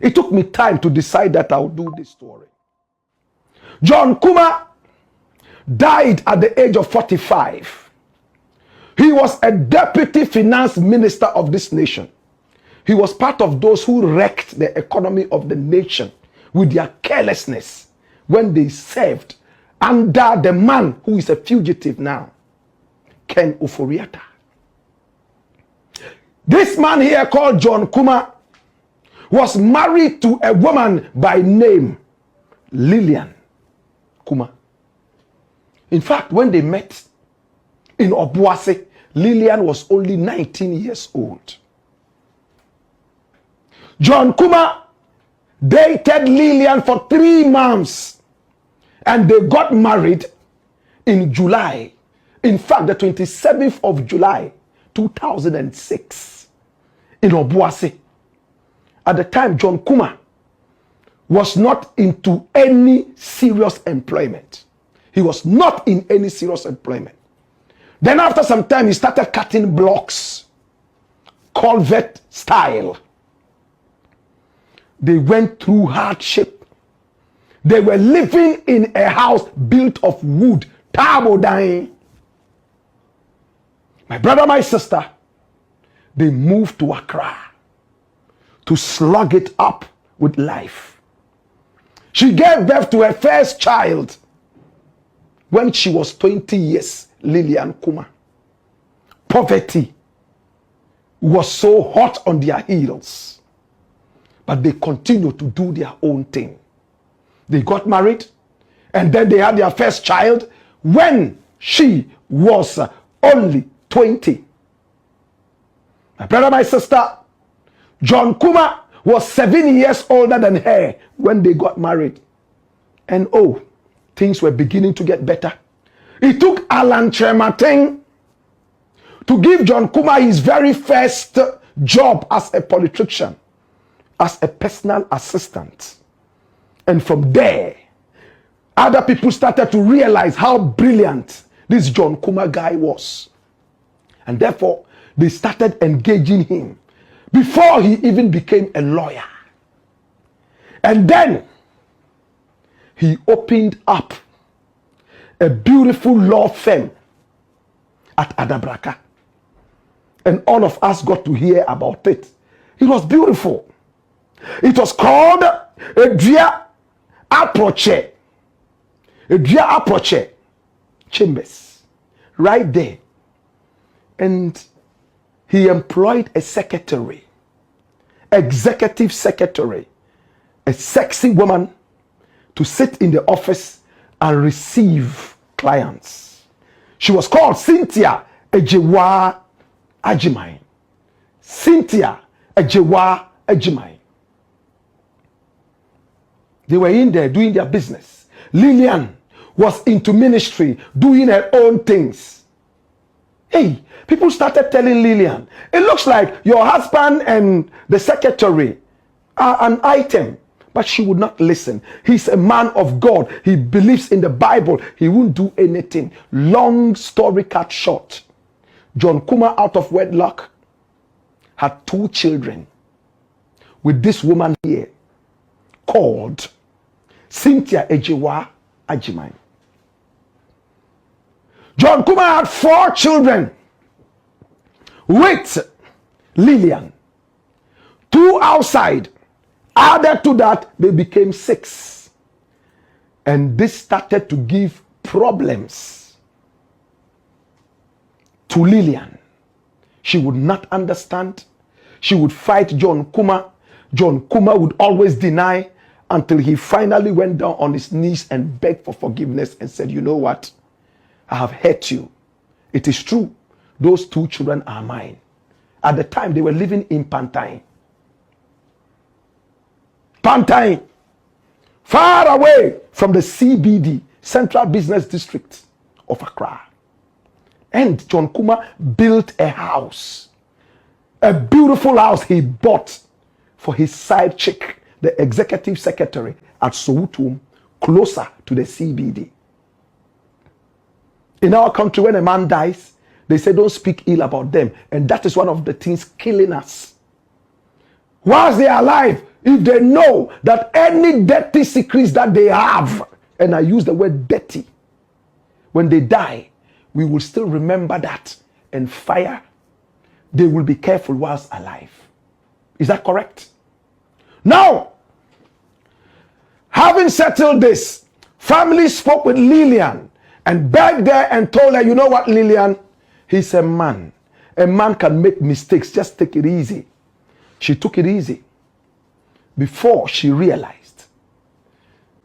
It took me time to decide that I'll do this story. John Kumah died at the age of 45. He was a deputy finance minister of this nation. He was part of those who wrecked the economy of the nation with their carelessness when they served under the man who is a fugitive now, Ken Oforiatta. This man here called John Kumah was married to a woman by name Lillian Kumah. In fact, when they met in Obuasi, Lillian was only 19 years old. John Kumah dated Lillian for 3 months and they got married in July. In fact, the 27th of July, 2006 in Obuasi. At the time, John Kumah was not into any serious employment. He was not in any serious employment. Then after some time, he started cutting blocks, culvert style. They went through hardship. They were living in a house built of wood, tabo dying. My brother, my sister, they moved to Accra to slug it up with life. She gave birth to her first child when she was 20 years, Lillian Kumah. Poverty was so hot on their heels, but they continued to do their own thing. They got married, and then they had their first child when she was only 20. My brother, my sister, John Kumah was 7 years older than her when they got married. And oh, things were beginning to get better. It took Alan Trematin to give John Kumah his very first job as a politician, as a personal assistant. And from there, other people started to realize how brilliant this John Kumah guy was. And therefore, they started engaging him before he even became a lawyer. And then he opened up a beautiful law firm at Adabraka. And all of us got to hear about it. It was beautiful. It was called Edria Aproche. Edria Aproche Chambers. Right there. And he employed a secretary, executive secretary, a sexy woman to sit in the office and receive clients. She was called Cynthia Ejewa Ajimai. Cynthia Ejewa Ajimai. They were in there doing their business. Lillian was into ministry, doing her own things. Hey, people started telling Lillian, it looks like your husband and the secretary are an item. But she would not listen. He's a man of God. He believes in the Bible. He won't do anything. Long story cut short. John Kumah, out of wedlock, had 2 children with this woman here called Cynthia Ejewa Ajimai. John Kumah had 4 children with Lillian. 2 outside. Added to that, they became 6. And this started to give problems to Lillian. She would not understand. She would fight John Kumah. John Kumah would always deny until he finally went down on his knees and begged for forgiveness and said, you know what? I have hurt you. It is true. Those 2 children are mine. At the time, they were living in Pantine. Pantine, far away from the CBD, Central Business District of Accra. And John Kumah built a house, a beautiful house he bought for his side chick, the executive secretary at Soweto, closer to the CBD. In our country, when a man dies, they say don't speak ill about them. And that is one of the things killing us. Whilst they are alive, if they know that any dirty secrets that they have, and I use the word dirty, when they die, we will still remember that and fire. They will be careful whilst alive. Is that correct? Now, having settled this, family spoke with Lillian and begged her and told her, you know what, Lillian? He's a man. A man can make mistakes. Just take it easy. She took it easy before she realized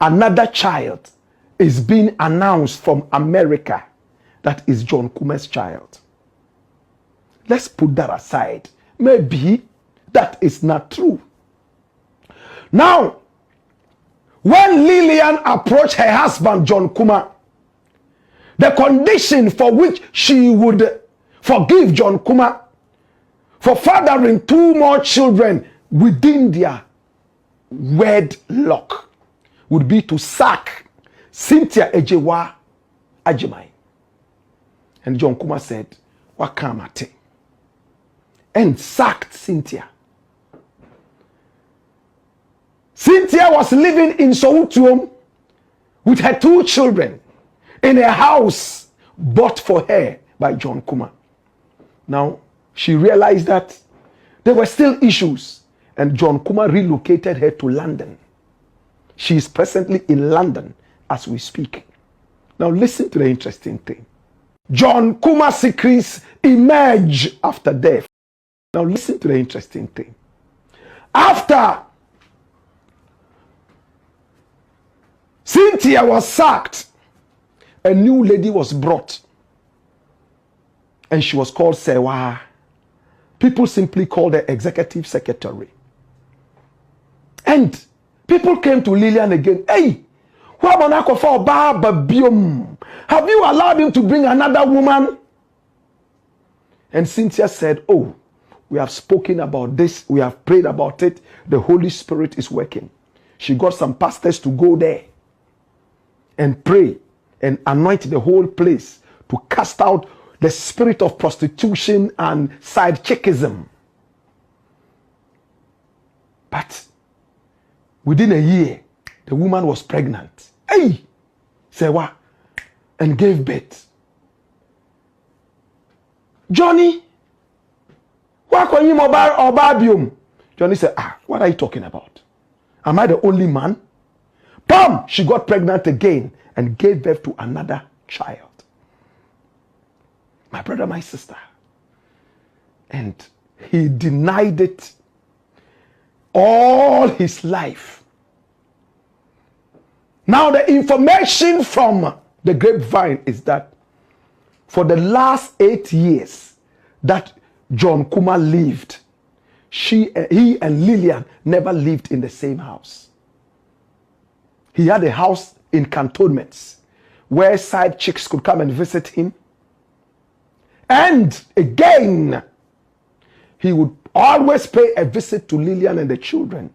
another child is being announced from America that is John Kumah's child. Let's put that aside. Maybe that is not true. Now, when Lillian approached her husband, John Kumah, the condition for which she would forgive John Kumah for fathering 2 more children within their wedlock would be to sack Cynthia Ejewa Ajimai. And John Kumah said, Wakamate. And sacked Cynthia. Cynthia was living in Soweto with her 2 children in a house bought for her by John Kumah. Now, she realized that there were still issues, and John Kumah relocated her to London. She is presently in London as we speak. Now, listen to the interesting thing. John Kumah's secrets emerge after death. Now, listen to the interesting thing. After Cynthia was sacked, a new lady was brought, and she was called Sewa. People simply called her executive secretary. And people came to Lillian again. Hey, have you allowed him to bring another woman? And Cynthia said, oh, we have spoken about this. We have prayed about it. The Holy Spirit is working. She got some pastors to go there and pray and anoint the whole place to cast out the spirit of prostitution and side chickism. But within a year, the woman was pregnant. Hey! Say what? And gave birth. Johnny, what can you mobile or barbium? Johnny said, what are you talking about? Am I the only man? Bam! She got pregnant again and gave birth to another child. My brother, my sister. And he denied it all his life. Now the information from the grapevine is that for the last 8 years that John Kumah lived, he and Lillian never lived in the same house. He had a house in cantonments where side chicks could come and visit him. And again, he would always pay a visit to Lillian and the children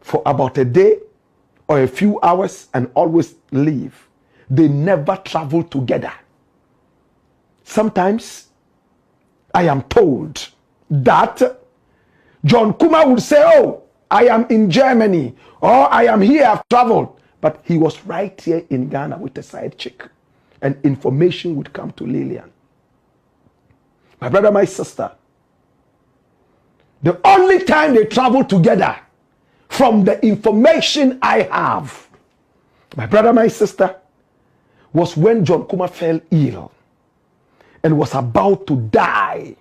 for about a day or a few hours and always leave. They never traveled together. Sometimes I am told that John Kumah would say, oh, I am in Germany, or I am here, I've traveled. But he was right here in Ghana with a side chick. And information would come to Lillian. My brother, my sister, the only time they traveled together, from the information I have, my brother, my sister, was when John Kumah fell ill and was about to die,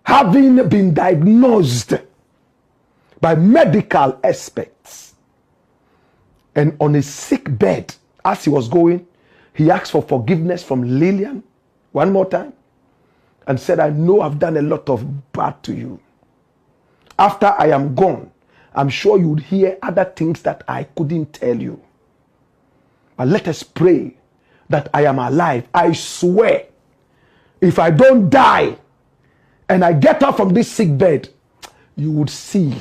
having been diagnosed by medical experts. And on his sick bed, as he was going, he asked for forgiveness from Lillian one more time and said, I know I've done a lot of bad to you. After I am gone, I'm sure you would hear other things that I couldn't tell you. But let us pray that I am alive. I swear, if I don't die and I get up from this sick bed, you would see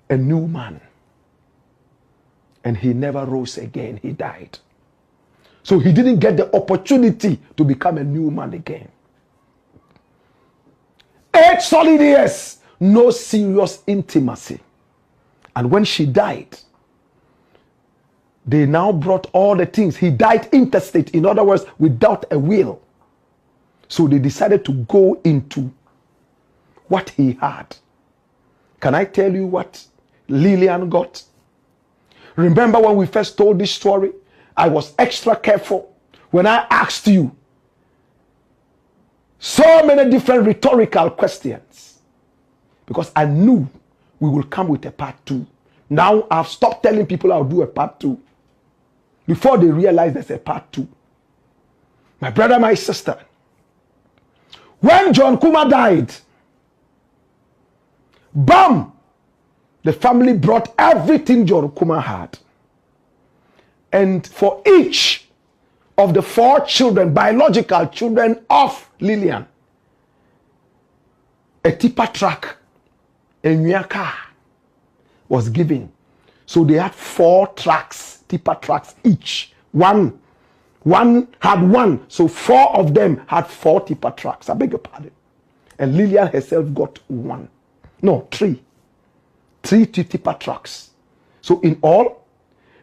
a new man. And he never rose again. He died. So he didn't get the opportunity to become a new man again. 8 solid years, no serious intimacy. And when she died, they now brought all the things. He died intestate, in other words, without a will. So they decided to go into what he had. Can I tell you what Lillian got? Remember when we first told this story, I was extra careful when I asked you so many different rhetorical questions, because I knew we will come with a part 2. Now I've stopped telling people I'll do a part 2 before they realize there's a part 2. My brother, my sister, when John Kumah died, bam! The family brought everything John Kumah had. And for each of the 4 children, biological children of Lillian, a tipper truck, a new car was given. So they had 4 trucks, tipper trucks each. One had 1. So 4 of them had 4 tipper trucks. I beg your pardon. And Lillian herself got 1. No, 3. 3 tipper trucks. So in all,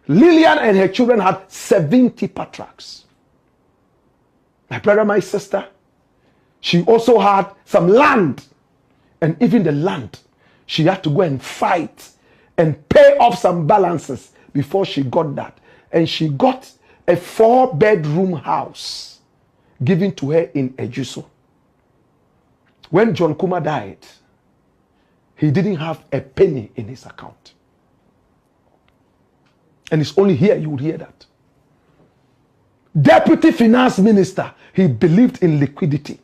Lillian and her children had 7 tipper trucks. My brother, my sister, she also had some land. And even the land, she had to go and fight and pay off some balances before she got that. And she got a 4-bedroom house given to her in Ejuso. When John Kumah died, he didn't have a penny in his account. And it's only here you would hear that. Deputy Finance Minister, he believed in liquidity.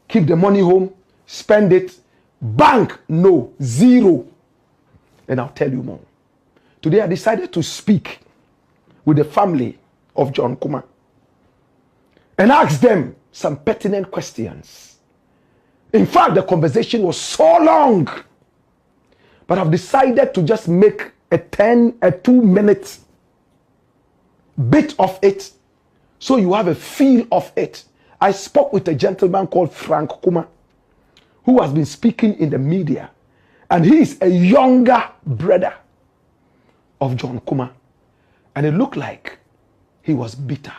Keep the money home, spend it. Bank, no, 0. And I'll tell you more. Today I decided to speak with the family of John Kumah and ask them some pertinent questions. In fact, the conversation was so long, but I've decided to just make a 2-minute bit of it so you have a feel of it. I spoke with a gentleman called Frank Kumah, who has been speaking in the media, and he is a younger brother of John Kumah, and it looked like he was bitter.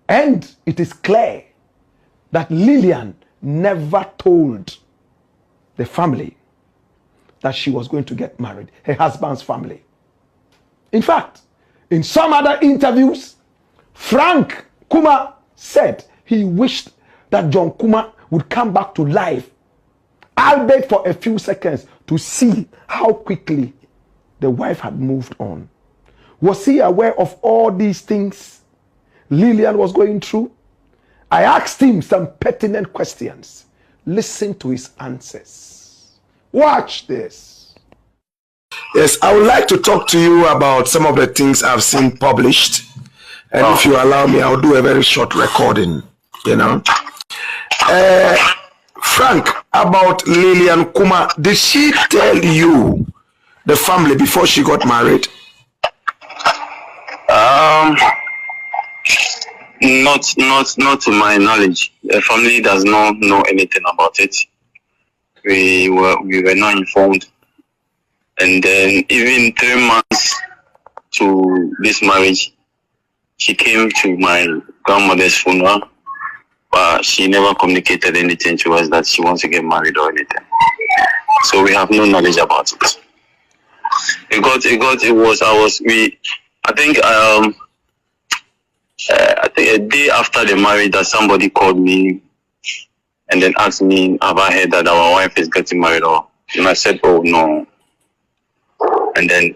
And it is clear that Lillian never told the family that she was going to get married, her husband's family. In fact, in some other interviews, Frank Kumah said he wished that John Kumah would come back to life, albeit for a few seconds, to see how quickly the wife had moved on. Was he aware of all these things Lillian was going through? I asked him some pertinent questions. Listen to his answers. Watch this. Yes, I would like to talk to you about some of the things I've seen published. And if you allow me, I'll do a very short recording, Frank, about Lillian Kumah, did she tell you, the family, before she got married? Not to my knowledge. The family does not know anything about it. We were not informed. And then even 3 months to this marriage, she came to my grandmother's funeral, but she never communicated anything to us that she wants to get married or anything. So we have no knowledge about it. I think a day after the marriage that somebody called me and then asked me, have I heard that our wife is getting married? And I said, oh no. And then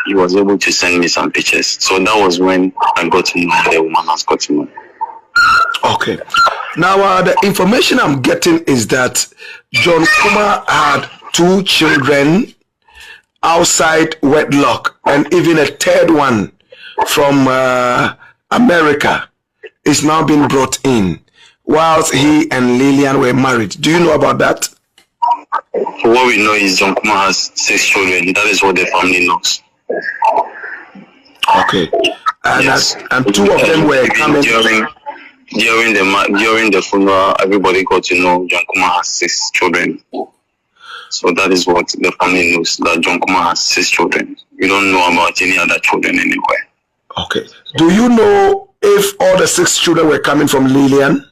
he was able to send me some pictures. So that was when I got to know the woman has got to know. Okay. Now the information I'm getting is that John Kumah had 2 children outside wedlock, and even a 3rd one from America is now being brought in, whilst he and Lillian were married. Do you know about that? What we know is John Kumah has 6 children. That is what the family knows. Okay. And, yes. And 2 of them were coming during the funeral. Everybody got to know John Kumah has 6 children. So that is what the family knows, that John Kumah has 6 children. We don't know about any other children anywhere. Okay. Do you know if all the 6 children were coming from Lillian?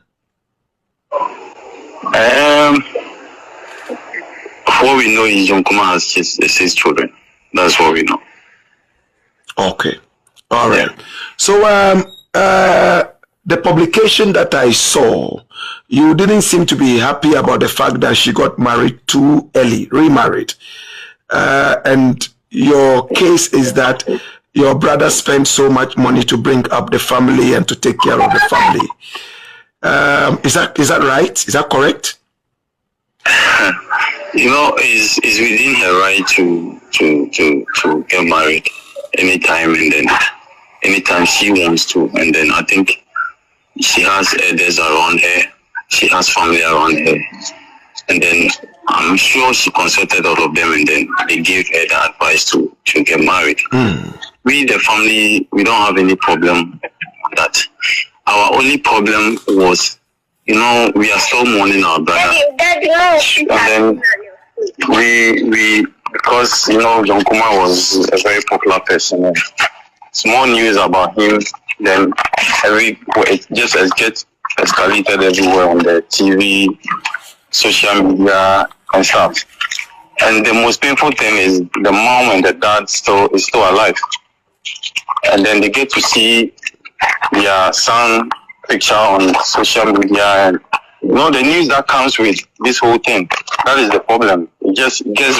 What we know is John Kumah has 6 children. That's what we know. Okay. All right. Yeah. So the publication that I saw, you didn't seem to be happy about the fact that she got married too early, remarried. And your case is that your brother spent so much money to bring up the family and to take care of the family. Is that right? Is that correct? It's within her right to get married anytime, and then anytime she wants to. And then I think she has elders around her, she has family around her, and then I'm sure she consulted all of them, and then they gave her the advice to get married. We, the family, we don't have any problem with that. Our only problem was, we are still mourning our brother. And then we because John Kumah was a very popular person, and small news about him, then it just gets escalated everywhere on the TV, social media and stuff. And the most painful thing is the mom and the dad is still alive, and then they get to see their son picture on social media, and the news that comes with this whole thing. That is the problem. It just lets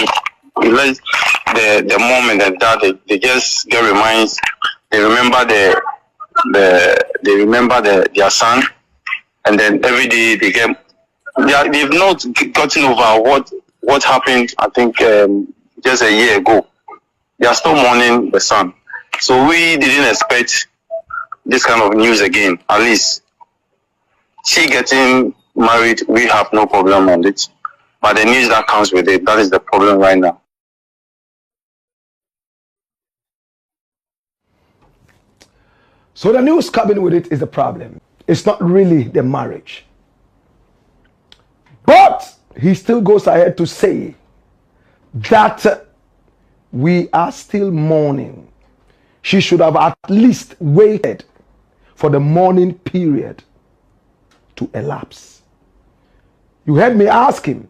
the mom and the dad, they just get reminds. They remember their son, and then every day they've not gotten over what happened. I think just a year ago. They are still mourning the son. So we didn't expect this kind of news again. At least she getting married, we have no problem on it. But the news that comes with it, that is the problem right now. So the news coming with it is the problem. It's not really the marriage. But he still goes ahead to say that we are still mourning. She should have at least waited for the mourning period to elapse. You heard me ask him,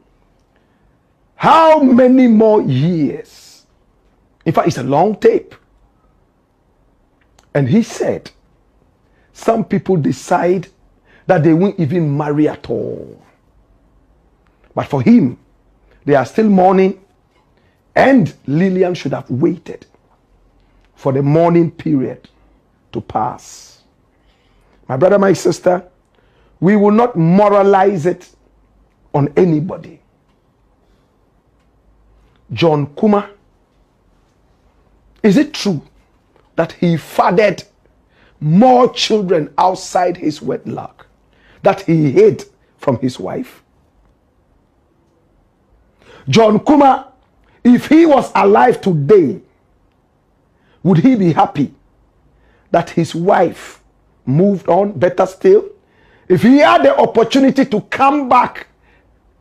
how many more years? In fact, it's a long tape. And he said, some people decide that they won't even marry at all. But for him, they are still mourning, and Lillian should have waited for the mourning period to pass. My brother, my sister, we will not moralize it on anybody. John Kumah, is it true that he fathered more children outside his wedlock that he hid from his wife? John Kumah, if he was alive today, would he be happy that his wife moved on? Better still, if he had the opportunity to come back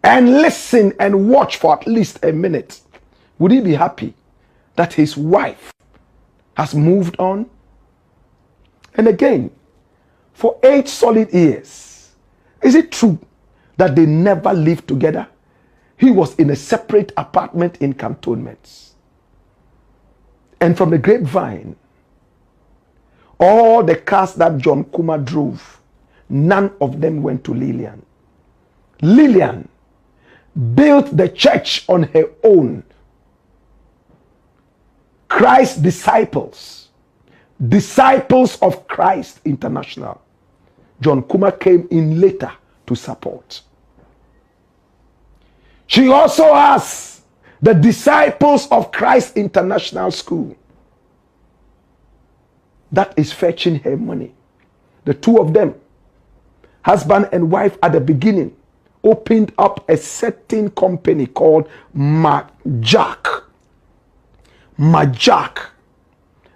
and listen and watch for at least a minute, would he be happy that his wife has moved on? And again, for 8 solid years, is it true that they never lived together? He was in a separate apartment in cantonments. And from the grapevine, all the cars that John Kumah drove, none of them went to Lillian. Lillian built the church on her own. Christ's disciples of Christ International. John Kumah came in later to support. She also has the Disciples of Christ International School that is fetching her money. The two of them, husband and wife, at the beginning opened up a certain company called Majak,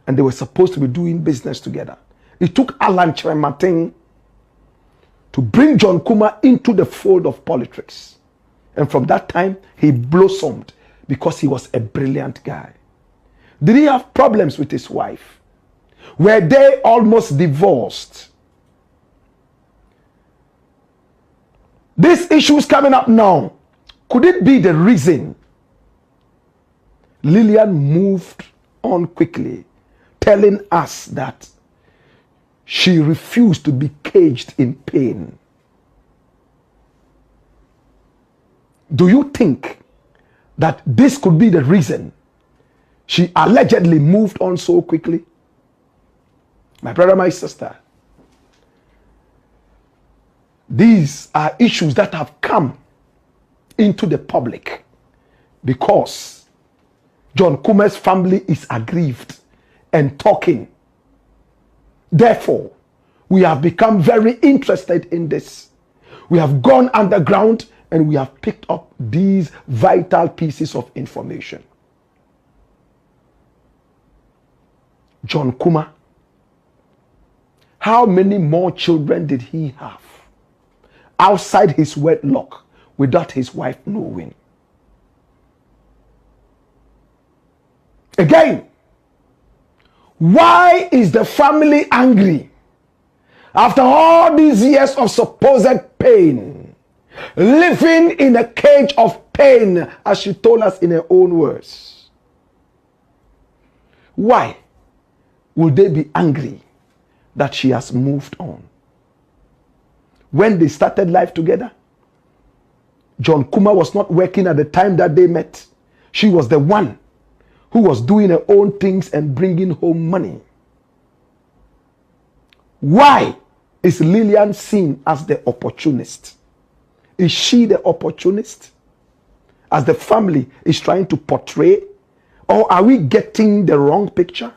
and they were supposed to be doing business together. It took Alan Chirematin to bring John Kumah into the fold of politics. And from that time, he blossomed because he was a brilliant guy. Did he have problems with his wife? Were they almost divorced? These issues coming up now, could it be the reason Lillian moved on quickly, telling us that she refused to be caged in pain? Do you think that this could be the reason she allegedly moved on so quickly? My brother, my sister, these are issues that have come into the public because John Kumah's family is aggrieved and talking. Therefore, we have become very interested in this. We have gone underground and we have picked up these vital pieces of information. John Kumah, how many more children did he have outside his wedlock without his wife knowing? Again, why is the family angry after all these years of supposed pain, living in a cage of pain, as she told us in her own words? Why will they be angry that she has moved on? When they started life together, John Kumah was not working at the time that they met. She was the one who was doing her own things and bringing home money. Why is Lillian seen as the opportunist? Is she the opportunist, as the family is trying to portray? Or are we getting the wrong picture?